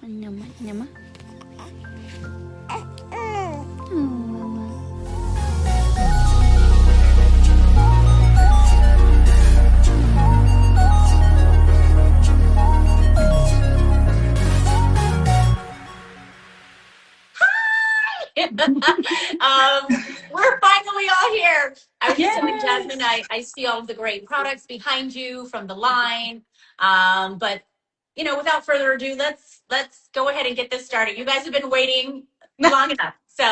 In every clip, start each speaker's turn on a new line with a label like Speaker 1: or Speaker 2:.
Speaker 1: Nama, nama. Oh, mama.
Speaker 2: We're finally all here. I was just telling
Speaker 3: Yes.
Speaker 2: Jasmine, I see all of the great products behind you from the line. But without further ado, let's go ahead and get this started. You guys have been waiting long enough. So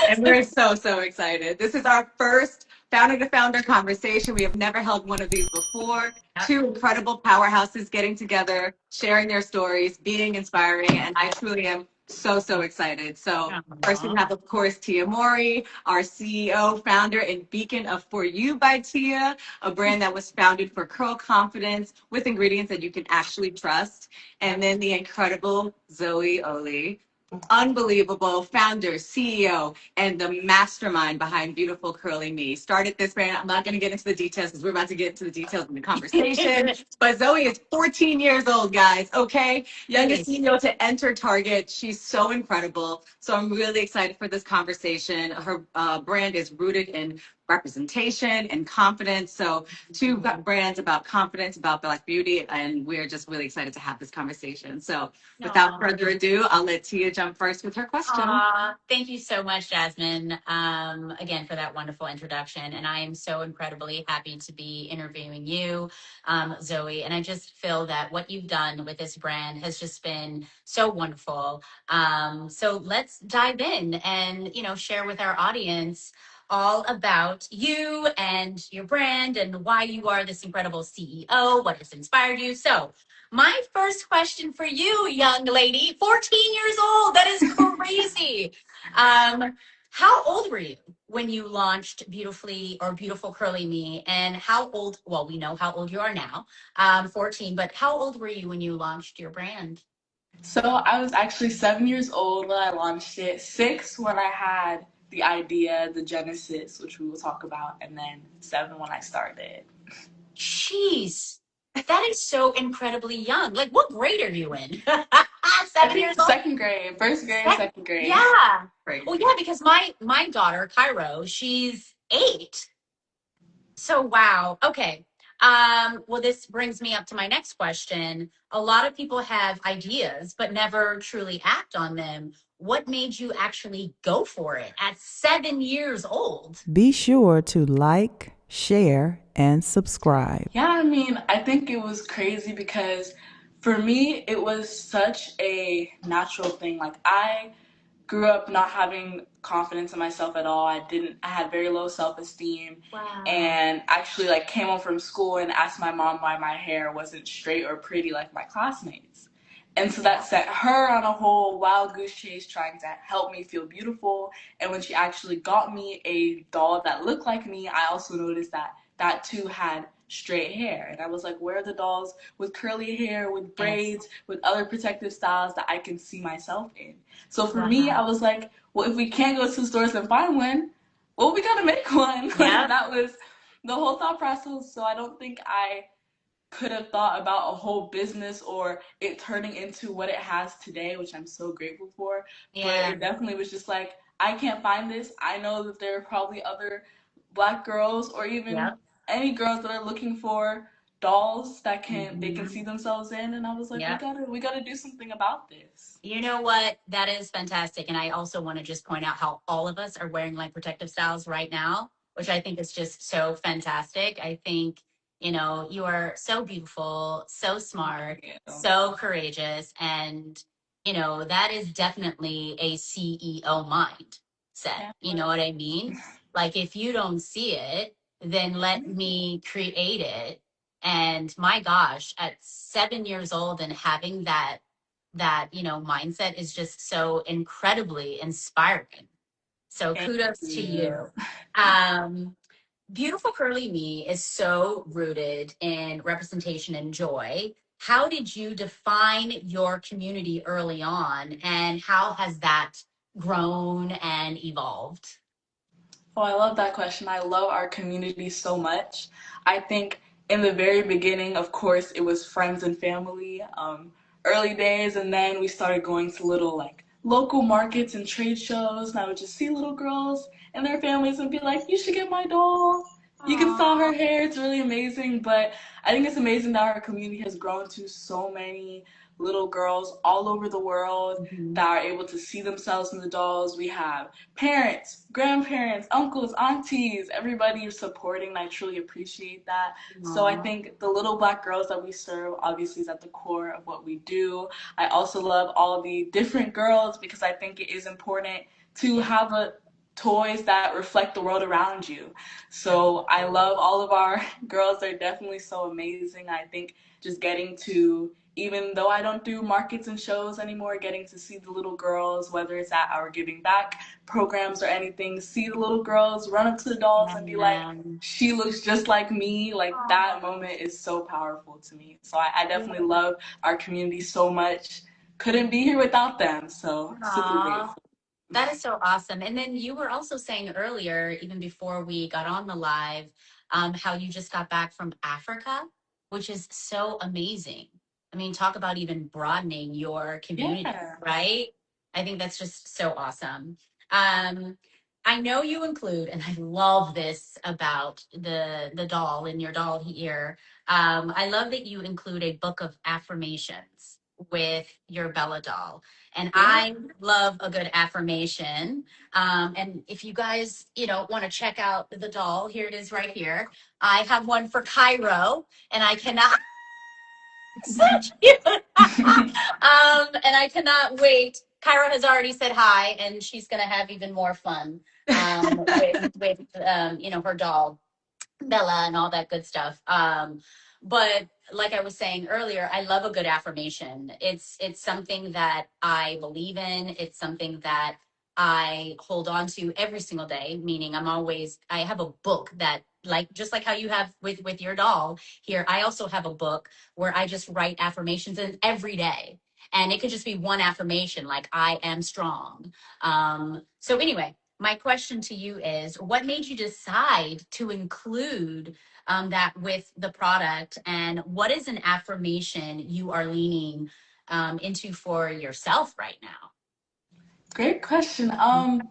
Speaker 3: And we're so excited. This is our first founder to founder conversation. We have never held one of these before. Two incredible powerhouses getting together, sharing their stories, being inspiring, and I truly am so excited. So first we have, of course, Tia Mowry, our CEO, founder, and beacon of For You by Tia, a brand that was founded for curl confidence with ingredients that you can actually trust. And then the incredible Zoe Oli, unbelievable founder, CEO, and the mastermind behind Beautiful Curly Me. Started this brand. I'm not going to get into the details because we're about to get into the details in the conversation. But Zoe is 14 years old, guys. Okay, youngest CEO to enter Target. She's so incredible. So I'm really excited for this conversation. Her brand is rooted in representation and confidence. So two brands about confidence, about Black beauty, and we're just really excited to have this conversation. So without further ado, I'll let Tia jump first with her question.
Speaker 2: Thank you so much, Jasmine, again, for that wonderful introduction. And I am so incredibly happy to be interviewing you, Zoe. And I just feel that what you've done with this brand has just been so wonderful. So let's dive in and, share with our audience all about you and your brand and why you are this incredible CEO, what has inspired you. So my first question for you, young lady, 14 years old, that is crazy. How old were you when you launched Beautiful Curly Me? And how old, well, we know how old you are now, 14, but how old were you when you launched your brand?
Speaker 4: So I was actually 7 years old when I launched it, 6 when I had the idea, the genesis, which we will talk about, and then 7 when I started.
Speaker 2: Jeez, that is so incredibly young. Like, what grade are you in?
Speaker 4: I
Speaker 2: 7 years
Speaker 4: think
Speaker 2: old?
Speaker 4: second grade, first grade, second grade.
Speaker 2: Yeah.
Speaker 3: Great.
Speaker 2: Well, yeah, because my daughter, Cairo, she's 8. So wow. Okay. Well, this brings me up to my next question. A lot of people have ideas but never truly act on them. What made you actually go for it at 7 years old?
Speaker 5: Be sure to like, share, and subscribe.
Speaker 4: Yeah, I think it was crazy because for me, it was such a natural thing. Like, I grew up not having confidence in myself at all. I had very low self-esteem.
Speaker 2: Wow.
Speaker 4: And actually, like, came home from school and asked my mom why my hair wasn't straight or pretty like my classmates. And so that set her on a whole wild goose chase trying to help me feel beautiful. And when she actually got me a doll that looked like me, I also noticed that that too had straight hair. And I was like, where are the dolls with curly hair, with braids, with other protective styles that I can see myself in? So for me, I was like, well, if we can't go to the stores and find one, well, we gotta make one.
Speaker 2: Yeah.
Speaker 4: That was the whole thought process. So I don't think I could have thought about a whole business or it turning into what it has today, which I'm so grateful for.
Speaker 2: Yeah.
Speaker 4: But it definitely was just like, I can't find this. I know that there are probably other Black girls or even any girls that are looking for dolls that they can see themselves in. And I was like, we gotta do something about this.
Speaker 2: You know what? That is fantastic. And I also want to just point out how all of us are wearing like protective styles right now, which I think is just so fantastic. I think, you are so beautiful, so smart, so courageous. And, that is definitely a CEO mindset. You know what I mean? Like, if you don't see it, then let me create it. And my gosh, at 7 years old and having that mindset is just so incredibly inspiring. So kudos to you. Beautiful Curly Me is so rooted in representation and joy. How did you define your community early on, and how has that grown and evolved?
Speaker 4: Oh, I love that question. I love our community so much. I think in the very beginning, of course, it was friends and family. early days, and then we started going to little like local markets and trade shows, and I would just see little girls and their families and be like, you should get my doll. You can style her hair. It's really amazing. But I think it's amazing that our community has grown to so many little girls all over the world
Speaker 2: Mhm.
Speaker 4: that are able to see themselves in the dolls. We have parents, grandparents, uncles, aunties, everybody is supporting, and I truly appreciate that. So I
Speaker 2: Aw.
Speaker 4: think the little Black girls that we serve obviously is at the core of what we do. I also love all the different girls because I think it is important to
Speaker 2: Yeah.
Speaker 4: have toys that reflect the world around you. So I love all of our girls. They're definitely so amazing. I think just getting to, even though I don't do markets and shows anymore, getting to see the little girls, whether it's at our giving back programs or anything, see the little girls run up to the dolls and be like,
Speaker 2: Um,
Speaker 4: she looks just like me. Like that moment is so powerful to me. So I definitely love our community so much. Couldn't be here without them. So super
Speaker 2: Aw.
Speaker 4: grateful.
Speaker 2: That is so awesome. And then you were also saying earlier, even before we got on the live, how you just got back from Africa, which is so amazing. I mean, talk about even broadening your community,
Speaker 4: Yeah.
Speaker 2: right? I think that's just so awesome. Um, I know you include, and I love this about the doll in your doll here. I love that you include a book of affirmations with your Bella doll. And
Speaker 4: Yeah.
Speaker 2: I love a good affirmation. And if you guys, want to check out the doll, here it is right here. I have one for Cairo, and I cannot. So cute. And I cannot wait. Cairo has already said hi, and she's going to have even more fun with her doll. Bella and all that good stuff. But like I was saying earlier, I love a good affirmation. It's something that I believe in. It's something that I hold on to every single day, meaning I have a book that, like, just like how you have with your doll here, I also have a book where I just write affirmations in every day. And it could just be one affirmation, like I am strong. So anyway, my question to you is, what made you decide to include that with the product, and what is an affirmation you are leaning into for yourself right now?
Speaker 4: Great question.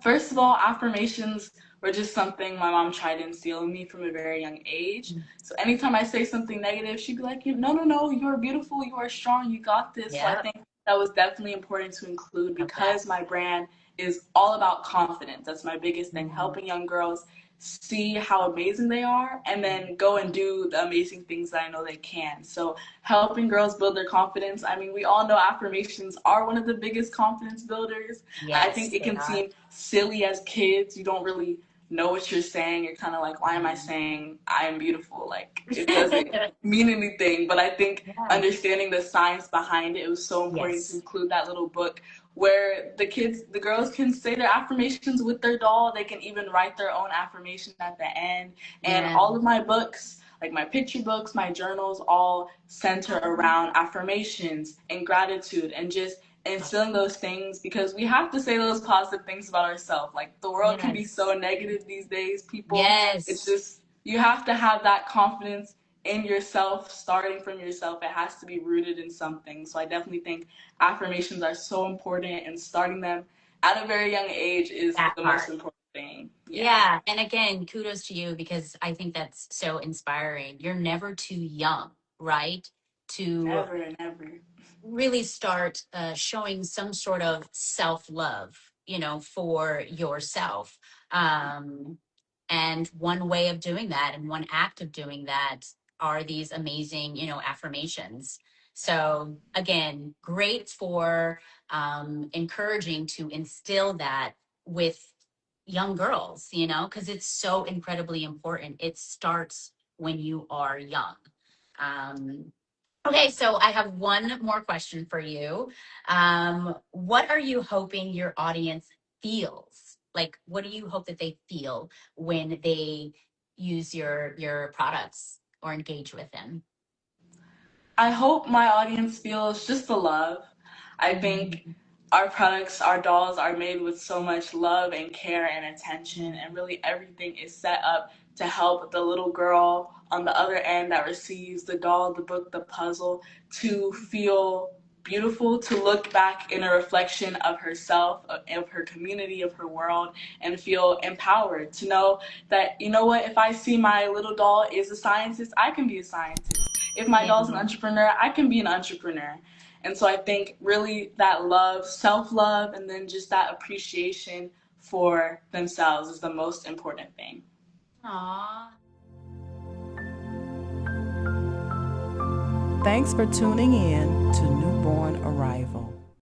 Speaker 4: First of all, affirmations were just something my mom tried to instill in me from a very young age. So anytime I say something negative, she'd be like, no, no, no, you are beautiful, you are strong, you got this. So I
Speaker 2: Yep,
Speaker 4: think that was definitely important to include
Speaker 2: love that.
Speaker 4: because my brand is all about confidence. That's my biggest thing,
Speaker 2: Mhm.
Speaker 4: helping young girls see how amazing they are and then go and do the amazing things that I know they can. So helping girls build their confidence. I mean, we all know affirmations are one of the biggest confidence builders. I think
Speaker 2: Yes,
Speaker 4: it
Speaker 2: they
Speaker 4: can
Speaker 2: are.
Speaker 4: seem silly as kids. You don't really know what you're saying. You're kind of like, why am I
Speaker 2: Mhm.
Speaker 4: saying I am beautiful? Like, it doesn't mean anything. But I think
Speaker 2: Yeah.
Speaker 4: understanding the science behind it, it was so important to
Speaker 2: Yes.
Speaker 4: include that little book where the girls can say their affirmations with their doll. They can even write their own affirmation at the end. And
Speaker 2: Yeah.
Speaker 4: all of my books, like my picture books, my journals, all center around affirmations and gratitude and just instilling those things because we have to say those positive things about ourselves. Like the world can be
Speaker 2: Yes.
Speaker 4: so negative these days, people. It's
Speaker 2: Yes.
Speaker 4: just you have to have that confidence in yourself, starting from yourself. It has to be rooted in something. So I definitely think affirmations are so important and starting them at a very young age is
Speaker 2: That
Speaker 4: the most
Speaker 2: part.
Speaker 4: important thing. Yeah.
Speaker 2: Yeah. And again, kudos to you because I think that's so inspiring. You're never too young, right? To
Speaker 4: Never, never.
Speaker 2: really start showing some sort of self love, for yourself. Um, and one way of doing that and one act of doing that are these amazing, affirmations. So, again, great for encouraging to instill that with young girls, because it's so incredibly important. It starts when you are young. Um, Okay, so I have one more question for you. What are you hoping your audience feels? Like, what do you hope that they feel when they use your products or engage with them?
Speaker 4: I hope my audience feels just the love. I think
Speaker 2: Mhm.
Speaker 4: our products, our dolls are made with so much love and care and attention, and really everything is set up to help the little girl on the other end that receives the doll, the book, the puzzle to feel beautiful to look back in a reflection of herself, of her community, of her world, and feel empowered to know that, you know what, if I see my little doll is a scientist, I can be a scientist. If my doll's an entrepreneur, I can be an entrepreneur. And so I think really that love, self-love, and then just that appreciation for themselves is the most important thing.
Speaker 2: Aww.
Speaker 5: Thanks for tuning in